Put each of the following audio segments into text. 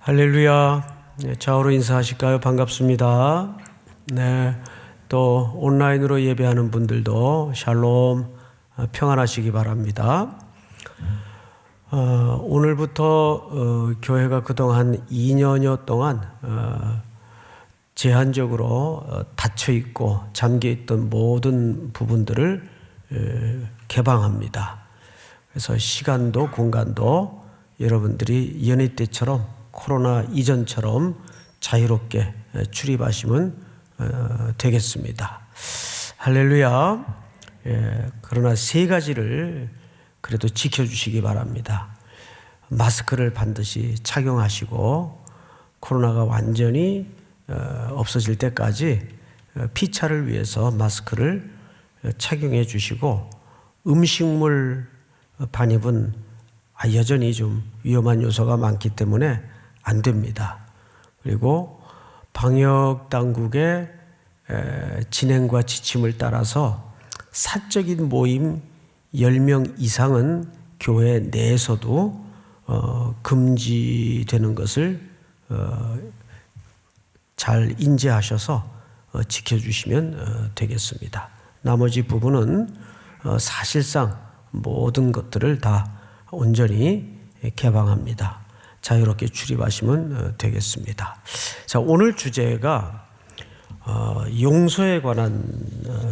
할렐루야. 네, 좌우로 인사하실까요? 반갑습니다. 네, 또 온라인으로 예배하는 분들도 샬롬, 평안하시기 바랍니다. 오늘부터 교회가 그동안 2년여 동안 제한적으로 닫혀 있고 잠겨 있던 모든 부분들을 개방합니다. 그래서 시간도 공간도 여러분들이 연희 때처럼 코로나 이전처럼 자유롭게 출입하시면 되겠습니다. 할렐루야. 그러나 세 가지를 그래도 지켜주시기 바랍니다. 마스크를 반드시 착용하시고 코로나가 완전히 없어질 때까지 피차를 위해서 마스크를 착용해 주시고 음식물 반입은 여전히 좀 위험한 요소가 많기 때문에 안 됩니다. 그리고 방역 당국의 진행과 지침을 따라서 사적인 모임 10명 이상은 교회 내에서도 금지되는 것을 잘 인지하셔서 지켜주시면 되겠습니다. 나머지 부분은 사실상 모든 것들을 다 온전히 개방합니다. 자유롭게 출입하시면 되겠습니다. 자, 오늘 주제가 용서에 관한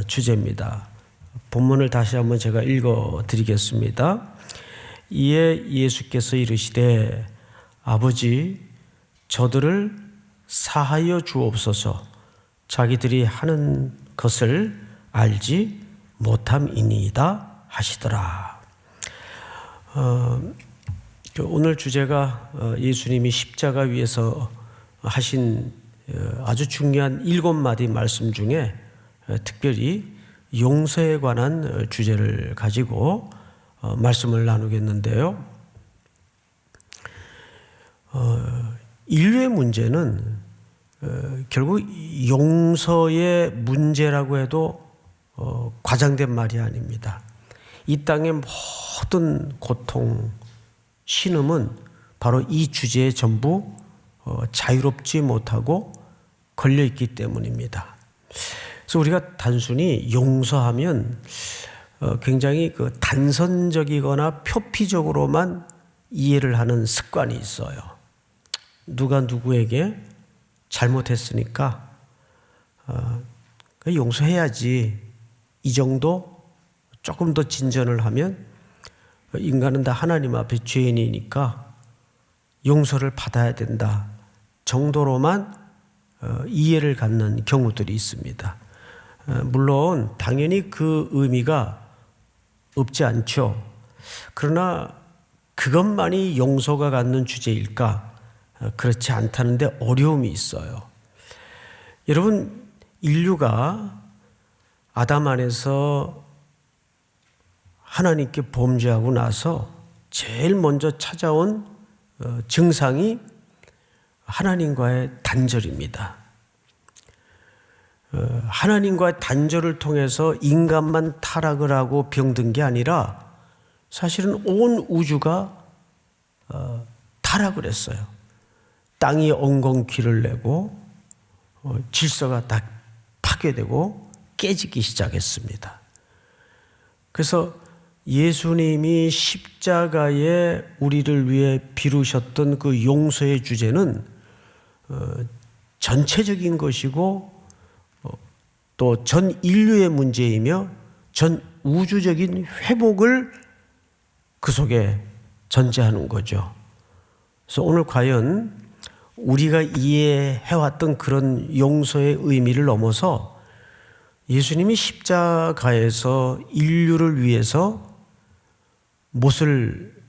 주제입니다. 본문을 다시 한번 제가 읽어 드리겠습니다. 이에 예수께서 이르시되 아버지 저들을 사하여 주옵소서. 자기들이 하는 것을 알지 못함이니이다 하시더라. 오늘 주제가 예수님이 십자가 위에서 하신 아주 중요한 7마디 말씀 중에 특별히 용서에 관한 주제를 가지고 말씀을 나누겠는데요. 인류의 문제는 결국 용서의 문제라고 해도 과장된 말이 아닙니다. 이 땅의 모든 고통, 신음은 바로 이 주제에 전부 자유롭지 못하고 걸려있기 때문입니다. 그래서 우리가 단순히 용서하면 굉장히 단선적이거나 표피적으로만 이해를 하는 습관이 있어요. 누가 누구에게 잘못했으니까 용서해야지. 이 정도 조금 더 진전을 하면 인간은 다 하나님 앞에 죄인이니까 용서를 받아야 된다 정도로만 이해를 갖는 경우들이 있습니다. 물론 당연히 그 의미가 없지 않죠. 그러나 그것만이 용서가 갖는 주제일까? 그렇지 않다는데 어려움이 있어요. 여러분, 인류가 아담 안에서 하나님께 범죄하고 나서 제일 먼저 찾아온 증상이 하나님과의 단절입니다. 하나님과의 단절을 통해서 인간만 타락을 하고 병든 게 아니라 사실은 온 우주가 타락을 했어요. 땅이 엉겅퀴를 내고 질서가 다 파괴되고 깨지기 시작했습니다. 그래서 예수님이 십자가에 우리를 위해 비루셨던 그 용서의 주제는 전체적인 것이고 또 전 인류의 문제이며 전 우주적인 회복을 그 속에 전제하는 거죠. 그래서 오늘 과연 우리가 이해해왔던 그런 용서의 의미를 넘어서 예수님이 십자가에서 인류를 위해서 못을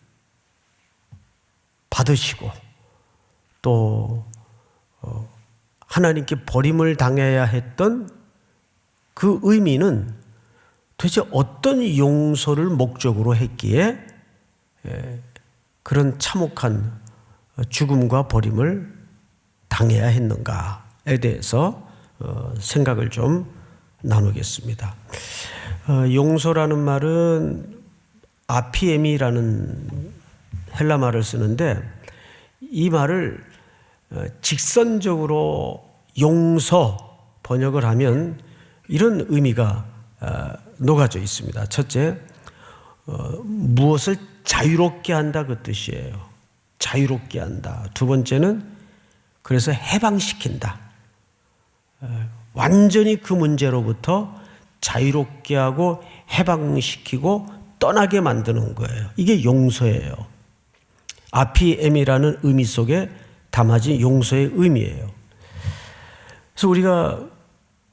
받으시고 또 하나님께 버림을 당해야 했던 그 의미는 도대체 어떤 용서를 목적으로 했기에 그런 참혹한 죽음과 버림을 당해야 했는가에 대해서 생각을 좀 나누겠습니다. 용서라는 말은 아피엠이라는 헬라 말을 쓰는데 이 말을 직선적으로 용서 번역을 하면 이런 의미가 녹아져 있습니다. 첫째, 무엇을 자유롭게 한다 그 뜻이에요. 자유롭게 한다. 두 번째는 그래서 해방시킨다. 완전히 그 문제로부터 자유롭게 하고 해방시키고 떠나게 만드는 거예요. 이게 용서예요. 아피엠이라는 의미 속에 담아진 용서의 의미예요. 그래서 우리가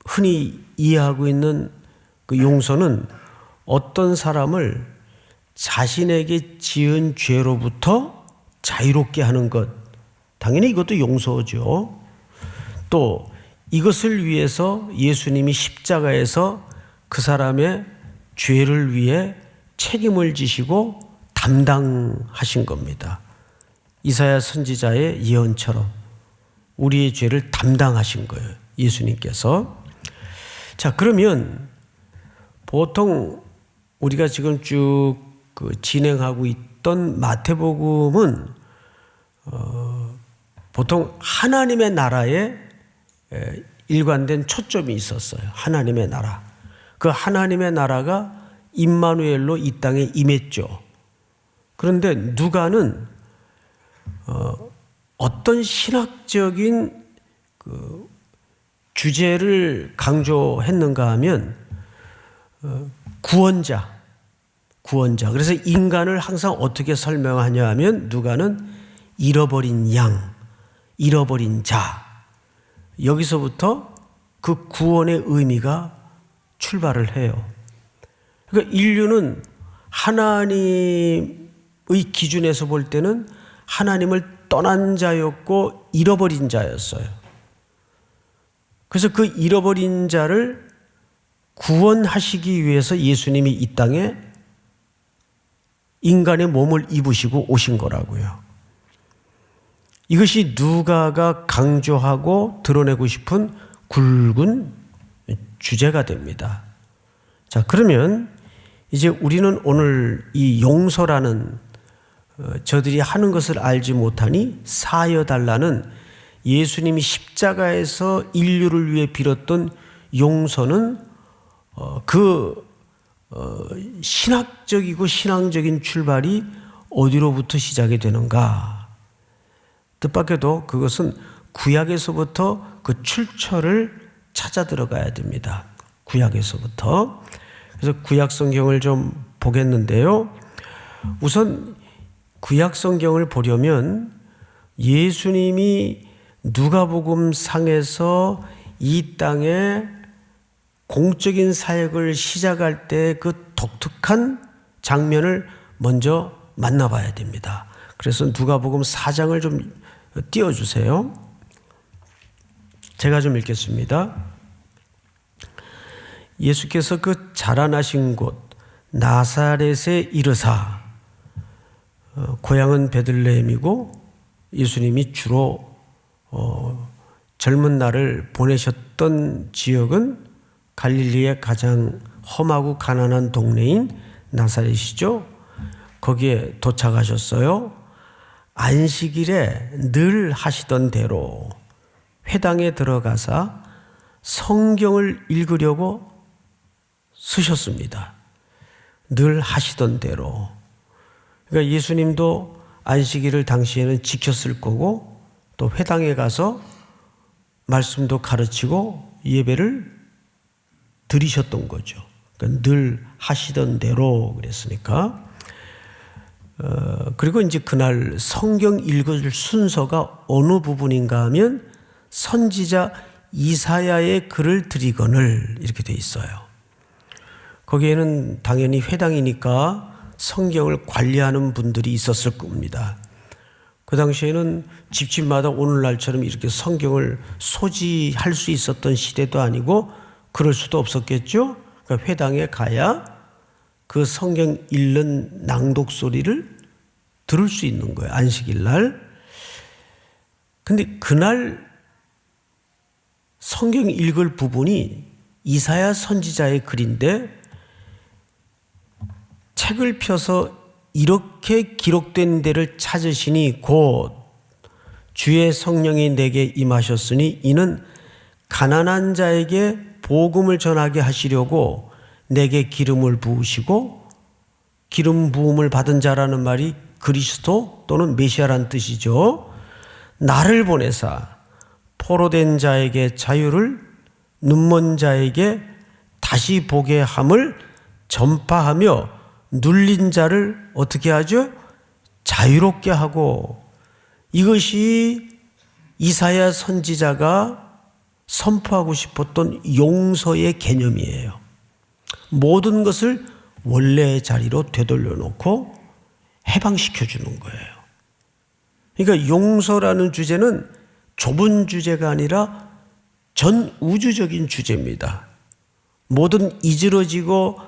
흔히 이해하고 있는 그 용서는 어떤 사람을 자신에게 지은 죄로부터 자유롭게 하는 것, 당연히 이것도 용서죠. 또 이것을 위해서 예수님이 십자가에서 그 사람의 죄를 위해 책임을 지시고 담당하신 겁니다. 이사야 선지자의 예언처럼 우리의 죄를 담당하신 거예요. 예수님께서. 자, 그러면 보통 우리가 지금 쭉 진행하고 있던 마태복음은 보통 하나님의 나라에 일관된 초점이 있었어요. 하나님의 나라. 그 하나님의 나라가 임마누엘로 이 땅에 임했죠. 그런데 누가는 어떤 신학적인 그 주제를 강조했는가 하면 구원자. 그래서 인간을 항상 어떻게 설명하냐 하면 누가는 잃어버린 양, 잃어버린 자. 여기서부터 그 구원의 의미가 출발을 해요. 그러니까 인류는 하나님의 기준에서 볼 때는 하나님을 떠난 자였고 잃어버린 자였어요. 그래서 그 잃어버린 자를 구원하시기 위해서 예수님이 이 땅에 인간의 몸을 입으시고 오신 거라고요. 이것이 누가가 강조하고 드러내고 싶은 굵은 주제가 됩니다. 자, 그러면 이제 우리는 오늘 이 용서라는 저들이 하는 것을 알지 못하니 사여달라는 예수님이 십자가에서 인류를 위해 빌었던 용서는 신학적이고 신앙적인 출발이 어디로부터 시작이 되는가? 뜻밖에도 그것은 구약에서부터 그 출처를 찾아 들어가야 됩니다. 구약에서부터. 그래서 구약 성경을 좀 보겠는데요. 우선 구약 성경을 보려면 예수님이 누가복음 상에서 이 땅에 공적인 사역을 시작할 때 그 독특한 장면을 먼저 만나봐야 됩니다. 그래서 누가복음 4장을 좀 띄워주세요. 제가 좀 읽겠습니다. 예수께서 그 자라나신 곳 나사렛에 이르사, 고향은 베들레헴이고 예수님이 주로 젊은 날을 보내셨던 지역은 갈릴리의 가장 험하고 가난한 동네인 나사렛이죠. 거기에 도착하셨어요. 안식일에 늘 하시던 대로 회당에 들어가서 성경을 읽으려고 서셨습니다. 늘 하시던 대로. 그러니까 예수님도 안식일을 당시에는 지켰을 거고 또 회당에 가서 말씀도 가르치고 예배를 드리셨던 거죠. 그러니까 늘 하시던 대로 그랬으니까. 그리고 이제 그날 성경 읽을 순서가 어느 부분인가 하면 선지자 이사야의 글을 드리거늘 이렇게 돼 있어요. 거기에는 당연히 회당이니까 성경을 관리하는 분들이 있었을 겁니다. 그 당시에는 집집마다 오늘날처럼 이렇게 성경을 소지할 수 있었던 시대도 아니고 그럴 수도 없었겠죠. 그러니까 회당에 가야 그 성경 읽는 낭독 소리를 들을 수 있는 거예요. 안식일 날. 근데 그날 성경 읽을 부분이 이사야 선지자의 글인데 책을 펴서 이렇게 기록된 데를 찾으시니 곧 주의 성령이 내게 임하셨으니 이는 가난한 자에게 복음을 전하게 하시려고 내게 기름을 부으시고, 기름 부음을 받은 자라는 말이 그리스도 또는 메시아란 뜻이죠. 나를 보내사 포로된 자에게 자유를, 눈먼 자에게 다시 보게 함을 전파하며, 눌린 자를 어떻게 하죠? 자유롭게 하고. 이것이 이사야 선지자가 선포하고 싶었던 용서의 개념이에요. 모든 것을 원래의 자리로 되돌려 놓고 해방시켜 주는 거예요. 그러니까 용서라는 주제는 좁은 주제가 아니라 전 우주적인 주제입니다. 모든 이지러지고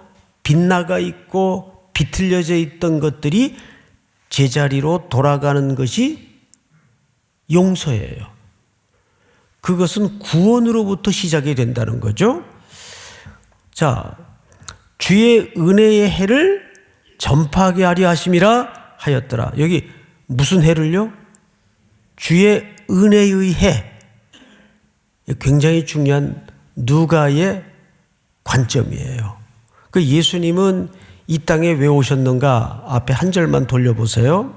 빗나가 있고 비틀려져 있던 것들이 제자리로 돌아가는 것이 용서예요. 그것은 구원으로부터 시작이 된다는 거죠. 자, 주의 은혜의 해를 전파하게 하려 하심이라 하였더라. 여기 무슨 해를요? 주의 은혜의 해. 굉장히 중요한 누가의 관점이에요. 그 예수님은 이 땅에 왜 오셨는가? 앞에 한 절만 돌려보세요.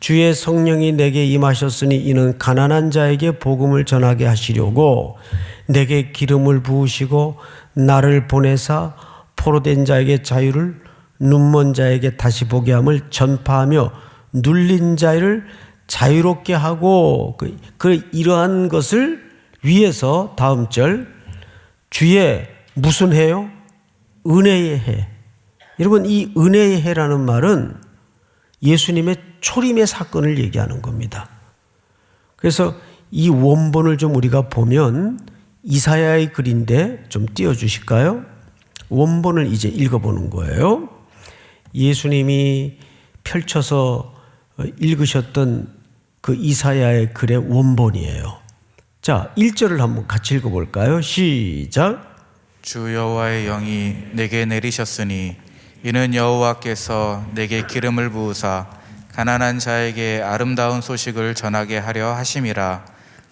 주의 성령이 내게 임하셨으니 이는 가난한 자에게 복음을 전하게 하시려고 내게 기름을 부으시고 나를 보내사 포로된 자에게 자유를, 눈먼 자에게 다시 보게 함을 전파하며, 눌린 자를 자유롭게 하고, 이러한 것을 위해서 다음 절 주의 무슨 해요? 은혜의 해. 여러분, 이 은혜의 해라는 말은 예수님의 초림의 사건을 얘기하는 겁니다. 그래서 이 원본을 좀 우리가 보면 이사야의 글인데 좀 띄워주실까요? 원본을 이제 읽어보는 거예요. 예수님이 펼쳐서 읽으셨던 그 이사야의 글의 원본이에요. 자, 1절을 한번 같이 읽어볼까요? 시작. 주 여호와의 영이 내게 내리셨으니 이는 여호와께서 내게 기름을 부으사 가난한 자에게 아름다운 소식을 전하게 하려 하심이라.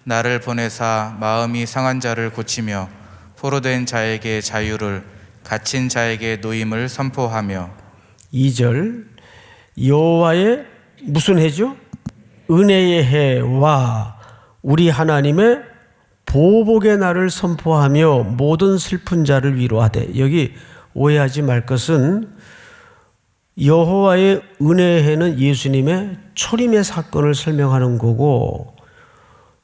나를 보내사 마음이 상한 자를 고치며 포로된 자에게 자유를, 갇힌 자에게 노임을 선포하며. 2절 여호와의 무슨 해죠? 은혜의 해와 우리 하나님의 보복의 날을 선포하며 모든 슬픈 자를 위로하되. 여기 오해하지 말 것은 여호와의 은혜의 해는 예수님의 초림의 사건을 설명하는 거고,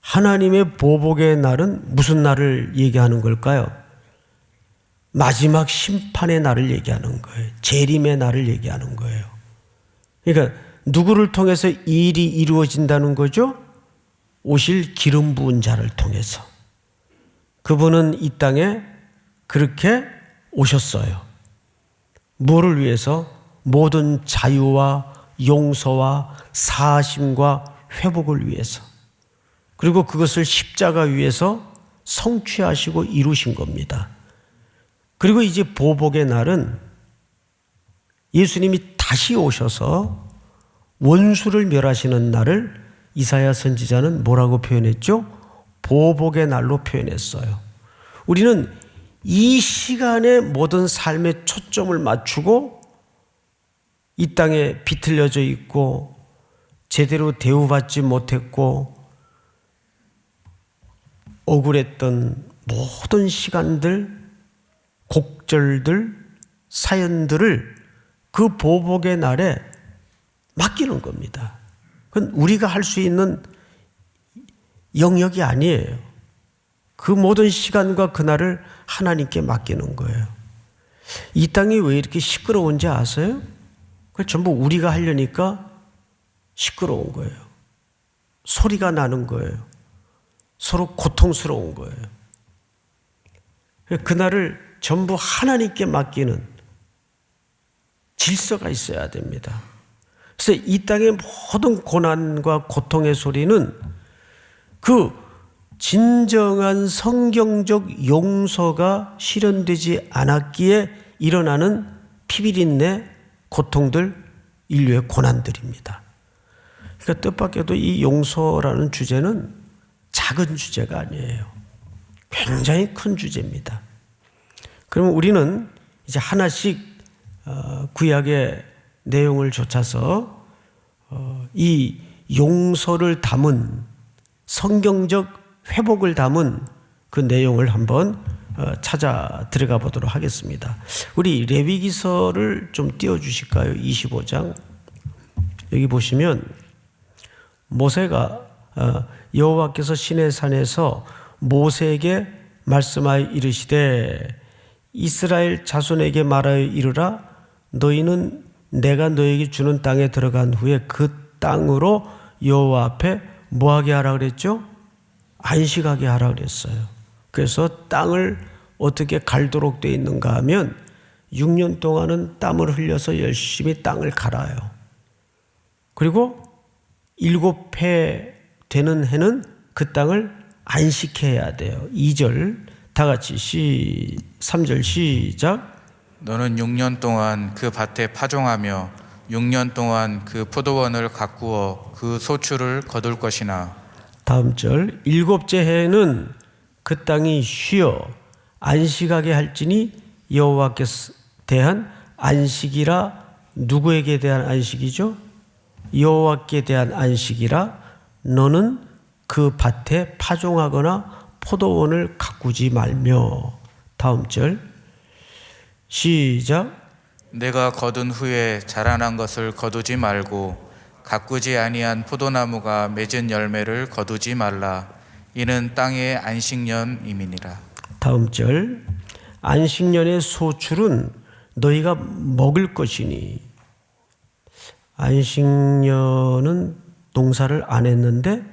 하나님의 보복의 날은 무슨 날을 얘기하는 걸까요? 마지막 심판의 날을 얘기하는 거예요. 재림의 날을 얘기하는 거예요. 그러니까 누구를 통해서 이 일이 이루어진다는 거죠? 오실 기름 부은 자를 통해서. 그분은 이 땅에 그렇게 오셨어요. 뭐를 위해서? 모든 자유와 용서와 사하심과 회복을 위해서. 그리고 그것을 십자가 위에서 성취하시고 이루신 겁니다. 그리고 이제 보복의 날은 예수님이 다시 오셔서 원수를 멸하시는 날을 이사야 선지자는 뭐라고 표현했죠? 보복의 날로 표현했어요. 우리는 이 시간에 모든 삶의 초점을 맞추고 이 땅에 비틀려져 있고 제대로 대우받지 못했고 억울했던 모든 시간들, 곡절들, 사연들을 그 보복의 날에 맡기는 겁니다. 그건 우리가 할 수 있는 영역이 아니에요. 그 모든 시간과 그날을 하나님께 맡기는 거예요. 이 땅이 왜 이렇게 시끄러운지 아세요? 그걸 전부 우리가 하려니까 시끄러운 거예요. 소리가 나는 거예요. 서로 고통스러운 거예요. 그날을 전부 하나님께 맡기는 질서가 있어야 됩니다. 그래서 이 땅의 모든 고난과 고통의 소리는 그 진정한 성경적 용서가 실현되지 않았기에 일어나는 피비린내 고통들, 인류의 고난들입니다. 그러니까 뜻밖에도 이 용서라는 주제는 작은 주제가 아니에요. 굉장히 큰 주제입니다. 그러면 우리는 이제 하나씩 구약의 내용을 좇아서 이 용서를 담은 성경적 회복을 담은 그 내용을 한번 찾아 들어가 보도록 하겠습니다. 우리 레위기서를 좀 띄워주실까요? 25장. 여기 보시면 모세가 여호와께서 시내산에서 모세에게 말씀하여 이르시되 이스라엘 자손에게 말하여 이르라 너희는 내가 너에게 주는 땅에 들어간 후에 그 땅으로 여호와 앞에 뭐하게 하라 그랬죠? 안식하게 하라 그랬어요. 그래서 땅을 어떻게 갈도록 되어 있는가 하면 6년 동안은 땀을 흘려서 열심히 땅을 갈아요. 그리고 7해 되는 해는 그 땅을 안식해야 돼요. 2절 다 같이 3절 시작. 너는 6년 동안 그 밭에 파종하며 6년 동안 그 포도원을 가꾸어 그 소출을 거둘 것이나 다음 절 7째 해에는 그 땅이 쉬어 안식하게 할지니 여호와께서 대한 안식이라. 누구에게 대한 안식이죠? 여호와께 대한 안식이라. 너는 그 밭에 파종하거나 포도원을 가꾸지 말며. 다음 절 시작. 내가 거둔 후에 자라난 것을 거두지 말고 가꾸지 아니한 포도나무가 맺은 열매를 거두지 말라. 이는 땅의 안식년임이니라. 다음 절 안식년의 소출은 너희가 먹을 것이니. 안식년은 농사를 안 했는데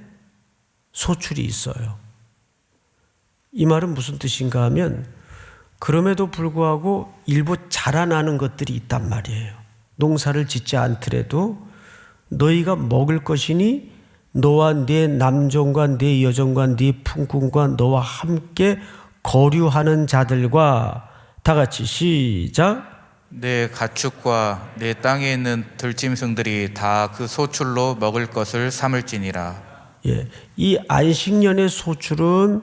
소출이 있어요. 이 말은 무슨 뜻인가 하면 그럼에도 불구하고 일부 자라나는 것들이 있단 말이에요. 농사를 짓지 않더라도 너희가 먹을 것이니 너와 네 남종과 네 여종과 네 품꾼과 너와 함께 거류하는 자들과. 다 같이 시작. 내 가축과 내 땅에 있는 들짐승들이 다 그 소출로 먹을 것을 삼을지니라. 예, 이 안식년의 소출은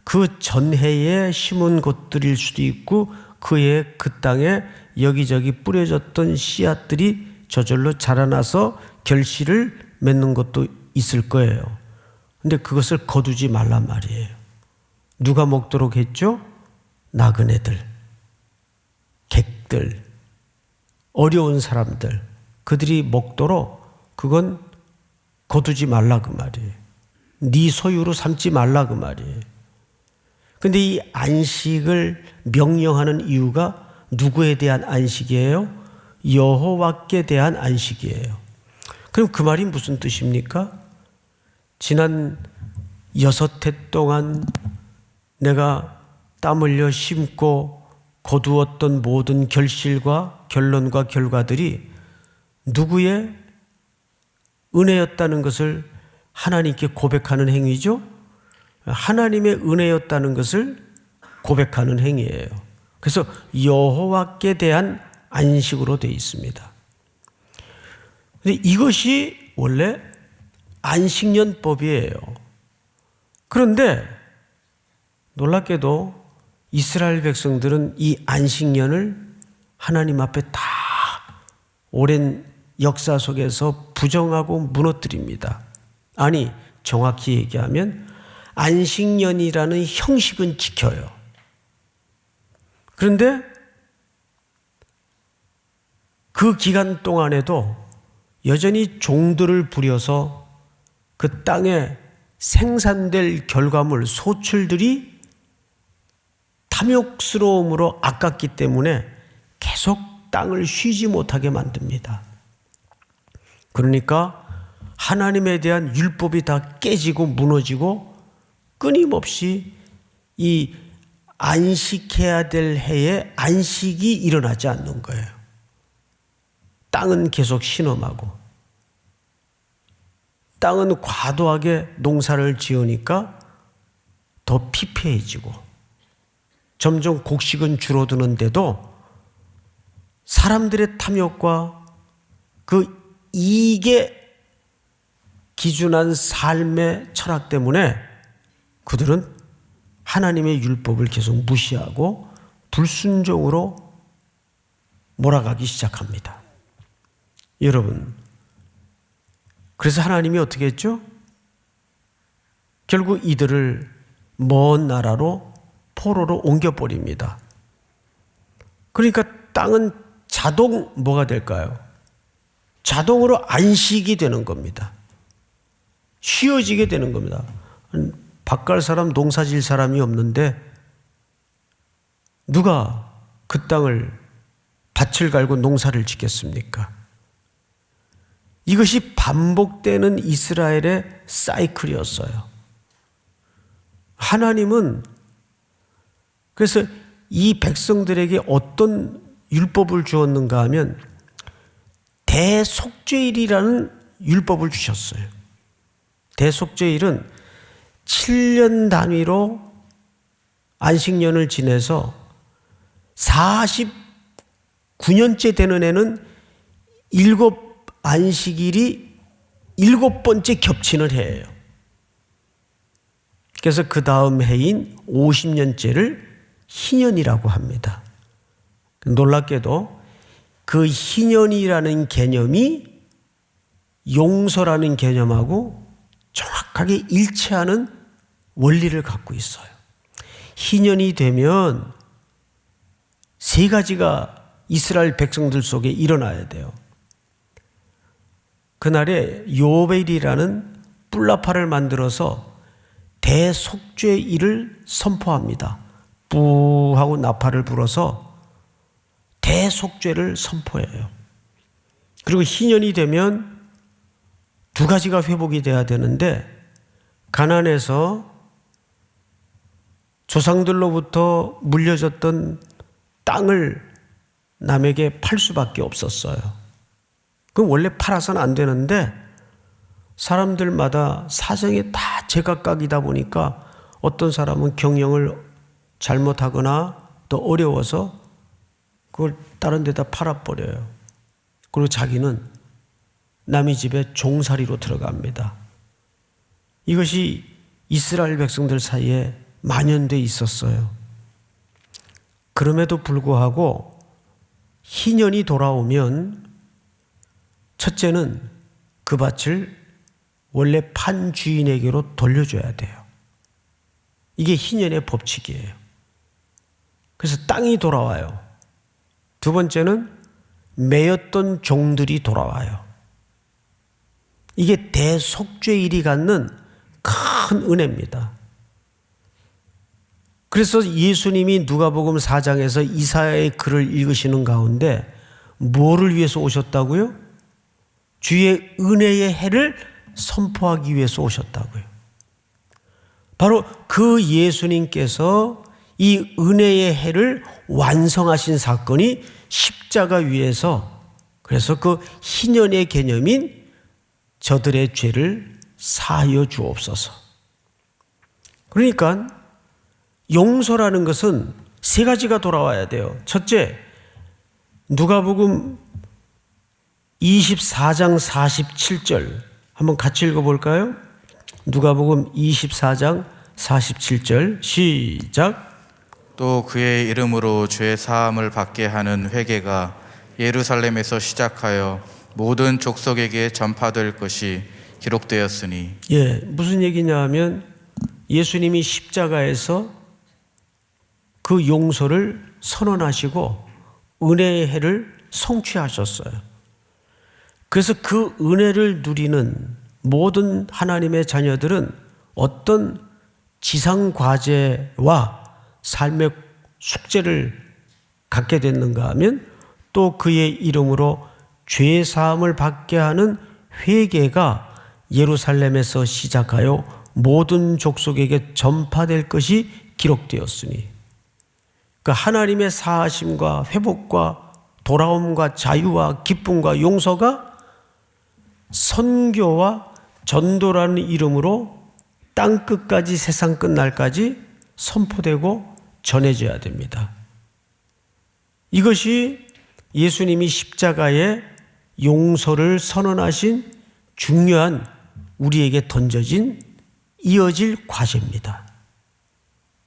그 전해에 심은 것들일 수도 있고 그해 그 땅에 여기저기 뿌려졌던 씨앗들이 저절로 자라나서 결실을 맺는 것도 있을 거예요. 근데 그것을 거두지 말란 말이에요. 누가 먹도록 했죠? 나그네들, 객들, 어려운 사람들, 그들이 먹도록 그건 거두지 말라 그 말이에요. 네 소유로 삼지 말라 그 말이에요. 근데 이 안식을 명령하는 이유가 누구에 대한 안식이에요? 여호와께 대한 안식이에요. 그럼 그 말이 무슨 뜻입니까? 지난 6해 동안 내가 땀 흘려 심고 거두었던 모든 결실과 결론과 결과들이 누구의 은혜였다는 것을 하나님께 고백하는 행위죠. 하나님의 은혜였다는 것을 고백하는 행위예요. 그래서 여호와께 대한 안식으로 되어 있습니다. 근데 이것이 원래 안식년법이에요. 그런데 놀랍게도 이스라엘 백성들은 이 안식년을 하나님 앞에 다 오랜 역사 속에서 부정하고 무너뜨립니다. 아니, 정확히 얘기하면 안식년이라는 형식은 지켜요. 그런데 그 기간 동안에도 여전히 종들을 부려서 그 땅에 생산될 결과물, 소출들이 탐욕스러움으로 아깝기 때문에 계속 땅을 쉬지 못하게 만듭니다. 그러니까 하나님에 대한 율법이 다 깨지고 무너지고 끊임없이 이 안식해야 될 해에 안식이 일어나지 않는 거예요. 땅은 계속 신음하고 땅은 과도하게 농사를 지으니까 더 피폐해지고 점점 곡식은 줄어드는데도 사람들의 탐욕과 그 이익에 기준한 삶의 철학 때문에 그들은 하나님의 율법을 계속 무시하고 불순종으로 몰아가기 시작합니다. 여러분, 그래서 하나님이 어떻게 했죠? 결국 이들을 먼 나라로 포로로 옮겨버립니다. 그러니까 땅은 자동 뭐가 될까요? 자동으로 안식이 되는 겁니다. 쉬어지게 되는 겁니다. 밭갈 사람, 농사 질 사람이 없는데 누가 그 땅을 밭을 갈고 농사를 짓겠습니까? 이것이 반복되는 이스라엘의 사이클이었어요. 하나님은 그래서 이 백성들에게 어떤 율법을 주었는가 하면 대속죄일이라는 율법을 주셨어요. 대속죄일은 7년 단위로 안식년을 지내서 49년째 되는 해는 7 안식일이 7번째 겹치는 해예요. 그래서 그 다음 해인 50년째를 희년이라고 합니다. 놀랍게도 그 희년이라는 개념이 용서라는 개념하고 정확하게 일치하는 원리를 갖고 있어요. 희년이 되면 3가지가 이스라엘 백성들 속에 일어나야 돼요. 그날에 요벨이라는 뿔나파를 만들어서 대속죄일을 선포합니다. 뿌 하고 나팔을 불어서 대속죄를 선포해요. 그리고 희년이 되면 2가지가 회복이 돼야 되는데 가나안에서 조상들로부터 물려졌던 땅을 남에게 팔 수밖에 없었어요. 그럼 원래 팔아서는 안 되는데 사람들마다 사정이 다 제각각이다 보니까 어떤 사람은 경영을 잘못하거나 또 어려워서 그걸 다른 데다 팔아버려요. 그리고 자기는 남의 집에 종살이로 들어갑니다. 이것이 이스라엘 백성들 사이에 만연돼 있었어요. 그럼에도 불구하고 희년이 돌아오면 첫째는 그 밭을 원래 판 주인에게로 돌려줘야 돼요. 이게 희년의 법칙이에요. 그래서 땅이 돌아와요. 2번째는 매였던 종들이 돌아와요. 이게 대속죄일이 갖는 큰 은혜입니다. 그래서 예수님이 누가복음 4장에서 이사야의 글을 읽으시는 가운데 뭐를 위해서 오셨다고요? 주의 은혜의 해를 선포하기 위해서 오셨다고요. 바로 그 예수님께서 이 은혜의 해를 완성하신 사건이 십자가 위에서, 그래서 그 희년의 개념인 저들의 죄를 사하여 주옵소서. 그러니까 용서라는 것은 3가지가 돌아와야 돼요. 첫째, 누가복음 24장 47절 한번 같이 읽어볼까요? 누가복음 24장 47절 시작. 또 그의 이름으로 죄 사함을 받게 하는 회개가 예루살렘에서 시작하여 모든 족속에게 전파될 것이 기록되었으니. 무슨 얘기냐 하면 예수님이 십자가에서 그 용서를 선언하시고 은혜의 해를 성취하셨어요. 그래서 그 은혜를 누리는 모든 하나님의 자녀들은 어떤 지상 과제와 삶의 숙제를 갖게 됐는가 하면 또 그의 이름으로 죄 사함을 받게 하는 회개가 예루살렘에서 시작하여 모든 족속에게 전파될 것이 기록되었으니, 그 하나님의 사하심과 회복과 돌아옴과 자유와 기쁨과 용서가 선교와 전도라는 이름으로 땅끝까지, 세상 끝날까지 선포되고 전해져야 됩니다. 이것이 예수님이 십자가에 용서를 선언하신 중요한 우리에게 던져진 이어질 과제입니다.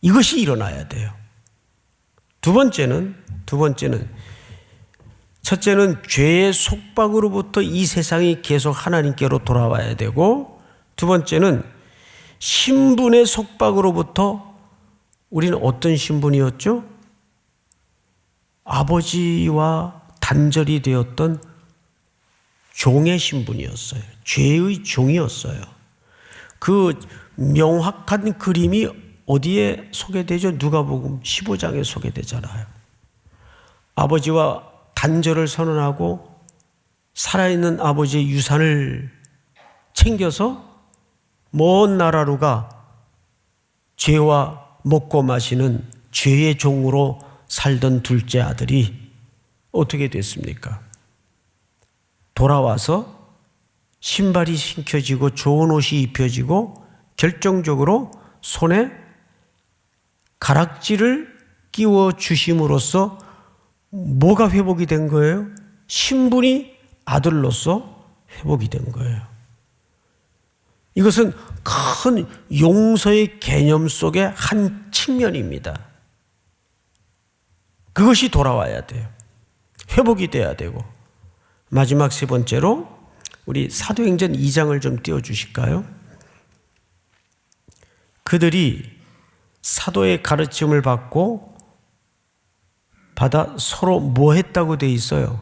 이것이 일어나야 돼요. 두 번째는 첫째는 죄의 속박으로부터 이 세상이 계속 하나님께로 돌아와야 되고, 두 번째는 신분의 속박으로부터, 우리는 어떤 신분이었죠? 아버지와 단절이 되었던 종의 신분이었어요. 죄의 종이었어요. 그 명확한 그림이 어디에 소개되죠? 누가복음 15장에 소개되잖아요. 아버지와 단절을 선언하고 살아있는 아버지의 유산을 챙겨서 먼 나라로 가 죄와 먹고 마시는 죄의 종으로 살던 둘째 아들이 어떻게 됐습니까? 돌아와서 신발이 신겨지고 좋은 옷이 입혀지고 결정적으로 손에 가락지를 끼워 주심으로써 뭐가 회복이 된 거예요? 신분이 아들로서 회복이 된 거예요. 이것은 큰 용서의 개념 속의 한 측면입니다. 그것이 돌아와야 돼요. 회복이 돼야 되고. 마지막 세 번째로 우리 사도행전 2장을 좀 띄워주실까요? 그들이 사도의 가르침을 받고 받아 서로 뭐 했다고 돼 있어요?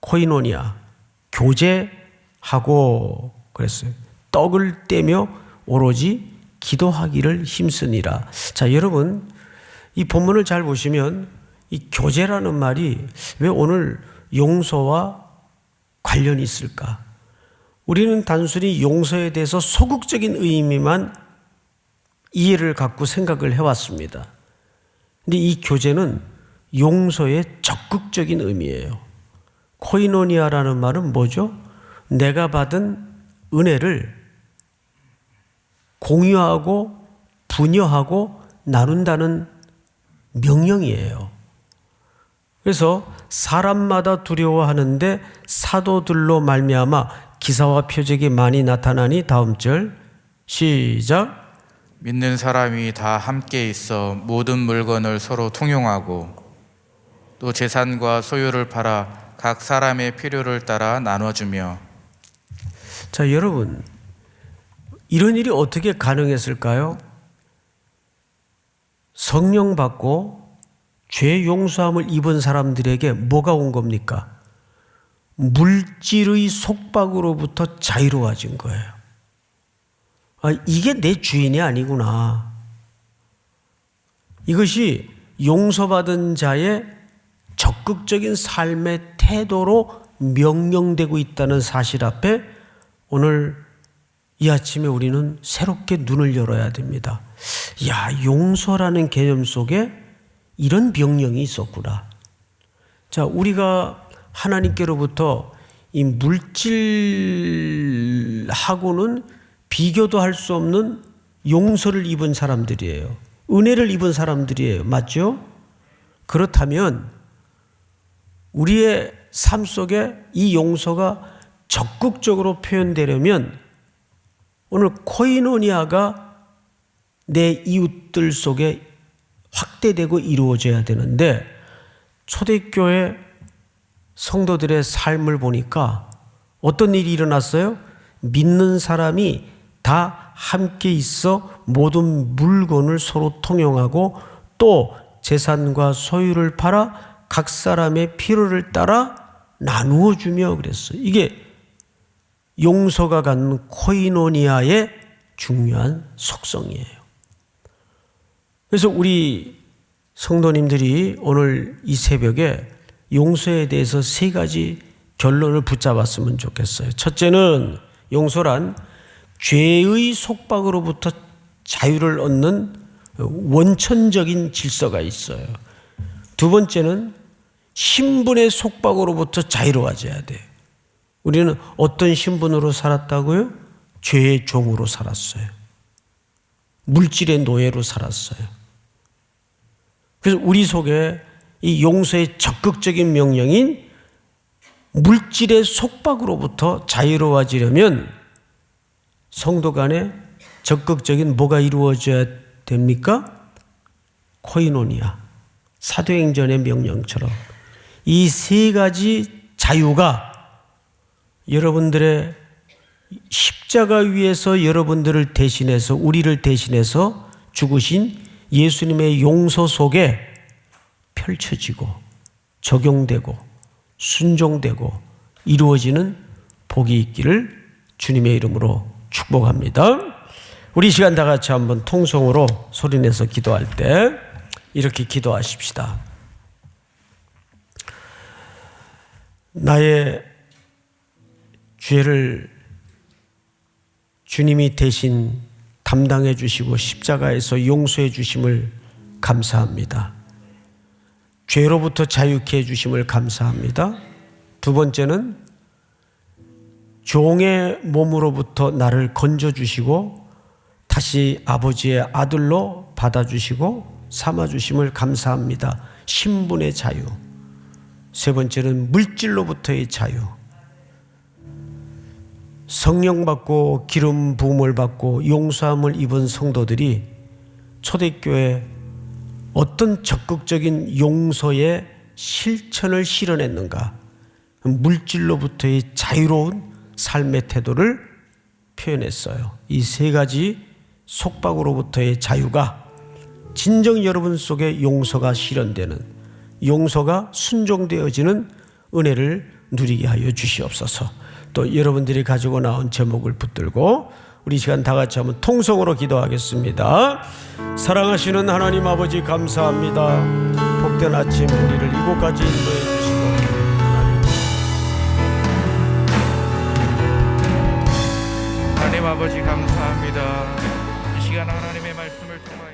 코이노니아, 교제하고 그랬어요. 떡을 떼며 오로지 기도하기를 힘쓰니라. 자, 여러분, 이 본문을 잘 보시면 이 교제라는 말이 왜 오늘 용서와 관련이 있을까? 우리는 단순히 용서에 대해서 소극적인 의미만 이해를 갖고 생각을 해왔습니다. 근데 이 교제는 용서의 적극적인 의미예요. 코이노니아라는 말은 뭐죠? 내가 받은 은혜를 공유하고 분여하고 나눈다는 명령이에요. 그래서 사람마다 두려워하는데 사도들로 말미암아 기사와 표적이 많이 나타나니, 다음 절 시작. 믿는 사람이 다 함께 있어 모든 물건을 서로 통용하고 또 재산과 소유를 팔아 각 사람의 필요를 따라 나눠주며. 자, 여러분, 이런 일이 어떻게 가능했을까요? 성령 받고 죄 용서함을 입은 사람들에게 뭐가 온 겁니까? 물질의 속박으로부터 자유로워진 거예요. 아, 이게 내 주인이 아니구나. 이것이 용서받은 자의 적극적인 삶의 태도로 명령되고 있다는 사실 앞에 오늘 이 아침에 우리는 새롭게 눈을 열어야 됩니다. 야, 용서라는 개념 속에 이런 명령이 있었구나. 자, 우리가 하나님께로부터 이 물질하고는 비교도 할 수 없는 용서를 입은 사람들이에요. 은혜를 입은 사람들이에요. 맞죠? 그렇다면 우리의 삶 속에 이 용서가 적극적으로 표현되려면 오늘 코이노니아가 내 이웃들 속에 확대되고 이루어져야 되는데, 초대교회 성도들의 삶을 보니까 어떤 일이 일어났어요? 믿는 사람이 다 함께 있어 모든 물건을 서로 통용하고 또 재산과 소유를 팔아 각 사람의 필요를 따라 나누어 주며 그랬어요. 이게 용서가 갖는 코이노니아의 중요한 속성이에요. 그래서 우리 성도님들이 오늘 이 새벽에 용서에 대해서 세 가지 결론을 붙잡았으면 좋겠어요. 첫째는 용서란 죄의 속박으로부터 자유를 얻는 원천적인 질서가 있어요. 두 번째는 신분의 속박으로부터 자유로워져야 돼요. 우리는 어떤 신분으로 살았다고요? 죄의 종으로 살았어요. 물질의 노예로 살았어요. 그래서 우리 속에 이 용서의 적극적인 명령인 물질의 속박으로부터 자유로워지려면 성도 간에 적극적인 뭐가 이루어져야 됩니까? 코이노니아, 사도행전의 명령처럼 이 세 가지 자유가 여러분들의 십자가 위에서 여러분들을 대신해서 우리를 대신해서 죽으신 예수님의 용서 속에 펼쳐지고 적용되고 순종되고 이루어지는 복이 있기를 주님의 이름으로 축복합니다. 우리 이 시간 다 같이 한번 통성으로 소리내서 기도할 때 이렇게 기도하십시다. 나의 죄를 주님이 대신 담당해 주시고 십자가에서 용서해 주심을 감사합니다. 죄로부터 자유케 해 주심을 감사합니다. 두 번째는 종의 몸으로부터 나를 건져 주시고 다시 아버지의 아들로 받아 주시고 삼아 주심을 감사합니다. 신분의 자유. 세 번째는 물질로부터의 자유. 성령 받고 기름 부음을 받고 용서함을 입은 성도들이 초대교회 어떤 적극적인 용서의 실천을 실현했는가? 물질로부터의 자유로운 삶의 태도를 표현했어요. 이 세 가지 속박으로부터의 자유가 진정 여러분 속에 용서가 실현되는, 용서가 순종되어지는 은혜를 누리게 하여 주시옵소서. 또 여러분들이 가지고 나온 제목을 붙들고 우리 시간 다 같이 한번 통성으로 기도하겠습니다. 사랑하시는 하나님 아버지 감사합니다. 복된 아침 우리를 이곳까지 인도해 주시고 하나님 아버지 감사합니다. 이 시간 하나님의 말씀을 통하여